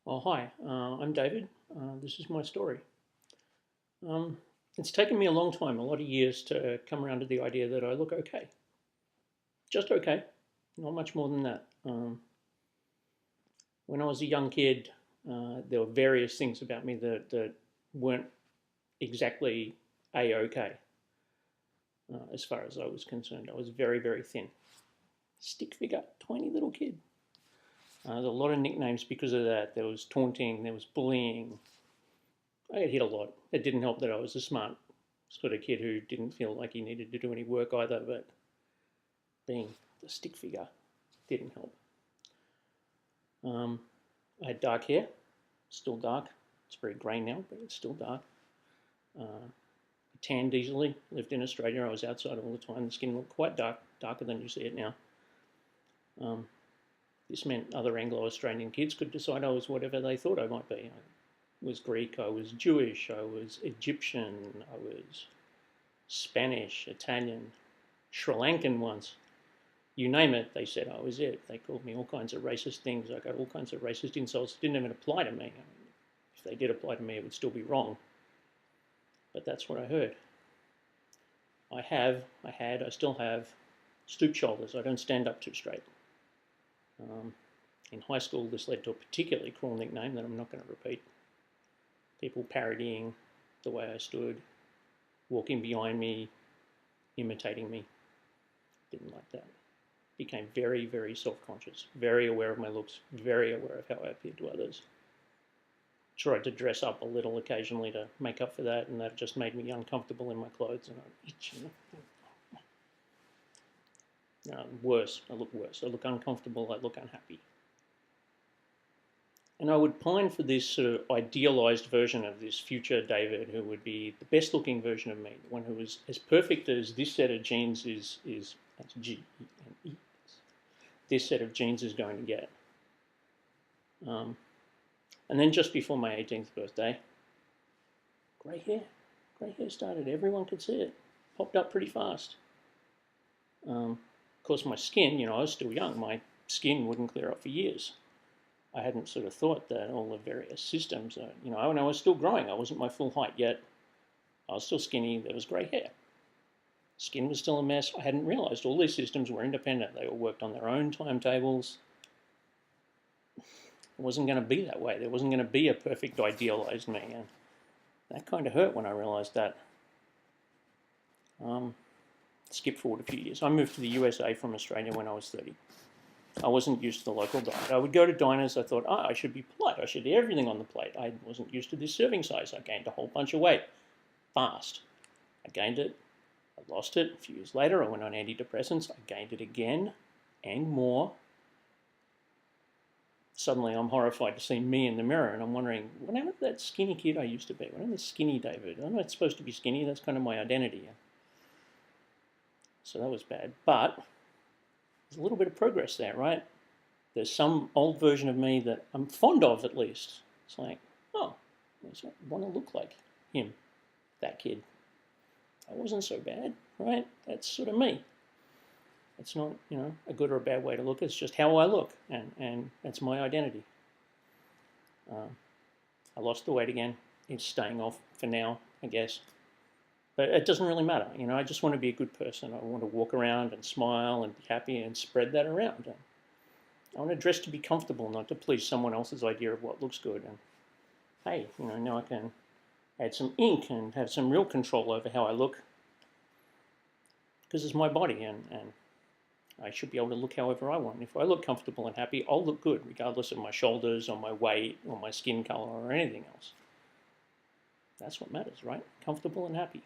Oh, hi, I'm David. This is my story. Um, it's taken me a long time, a lot of years, to come around to the idea that I look okay. Just okay, not much more than that. When I was a young kid, there were various things about me that weren't exactly A-OK as far as I was concerned. I was very, very thin. Stick figure, tiny little kid. There were a lot of nicknames because of that. There was taunting, there was bullying. I got hit a lot. It didn't help that I was a smart sort of kid who didn't feel like he needed to do any work either, but being the stick figure didn't help. Um, I had dark hair, still dark. It's very grey now, but it's still dark. Tanned easily, lived in Australia. I was outside all the time. The skin looked quite dark, darker than you see it now. Um, this meant other Anglo-Australian kids could decide I was whatever they thought I might be. I was Greek, I was Jewish, I was Egyptian, I was Spanish, Italian, Sri Lankan once. You name it, they said I was it. They called me all kinds of racist things. I got all kinds of racist insults that didn't even apply to me. I mean, if they did apply to me, it would still be wrong. But that's what I heard. I still have stooped shoulders. I don't stand up too straight. In high school, this led to a particularly cruel nickname that I'm not going to repeat. People parodying the way I stood, walking behind me, imitating me. Didn't like that. Became very, very self-conscious, very aware of my looks, very aware of how I appeared to others. Tried to dress up a little occasionally to make up for that, and that just made me uncomfortable in my clothes, and I'm itching. Worse, I look worse. I look uncomfortable, I look unhappy. And I would pine for this sort of idealized version of this future David, who would be the best looking version of me, the one who is as perfect as this set of genes is that's G and E. This set of genes is going to get. And then just before my 18th birthday, grey hair started. Everyone could see it. Popped up pretty fast. Of course, my skin, I was still young. My skin wouldn't clear up for years. I hadn't sort of thought that all the various systems, when I was still growing, I wasn't my full height yet. I was still skinny. There was grey hair. Skin was still a mess. I hadn't realised all these systems were independent. They all worked on their own timetables. It wasn't going to be that way. There wasn't going to be a perfect idealised me. And that kind of hurt when I realised that. Skip forward a few years. I moved to the USA from Australia when I was 30. I wasn't used to the local diet. I would go to diners. I thought, I should be polite. I should eat everything on the plate. I wasn't used to this serving size. I gained a whole bunch of weight fast. I gained it. I lost it. A few years later, I went on antidepressants. I gained it again and more. Suddenly, I'm horrified to see me in the mirror, and I'm wondering, what happened to that skinny kid I used to be? What happened to skinny David? I'm not supposed to be skinny. That's kind of my identity. So that was bad. But there's a little bit of progress there, right? There's some old version of me that I'm fond of, at least. It's like, I want to look like him, that kid. I wasn't so bad, right? That's sort of me. It's not, a good or a bad way to look. It's just how I look, and that's my identity. I lost the weight again. It's staying off for now, I guess. But it doesn't really matter. I just want to be a good person. I want to walk around and smile and be happy and spread that around. And I want to dress to be comfortable, not to please someone else's idea of what looks good. And hey, now I can add some ink and have some real control over how I look, because it's my body, and I should be able to look however I want. If I look comfortable and happy, I'll look good, regardless of my shoulders or my weight or my skin color or anything else. That's what matters, right? Comfortable and happy.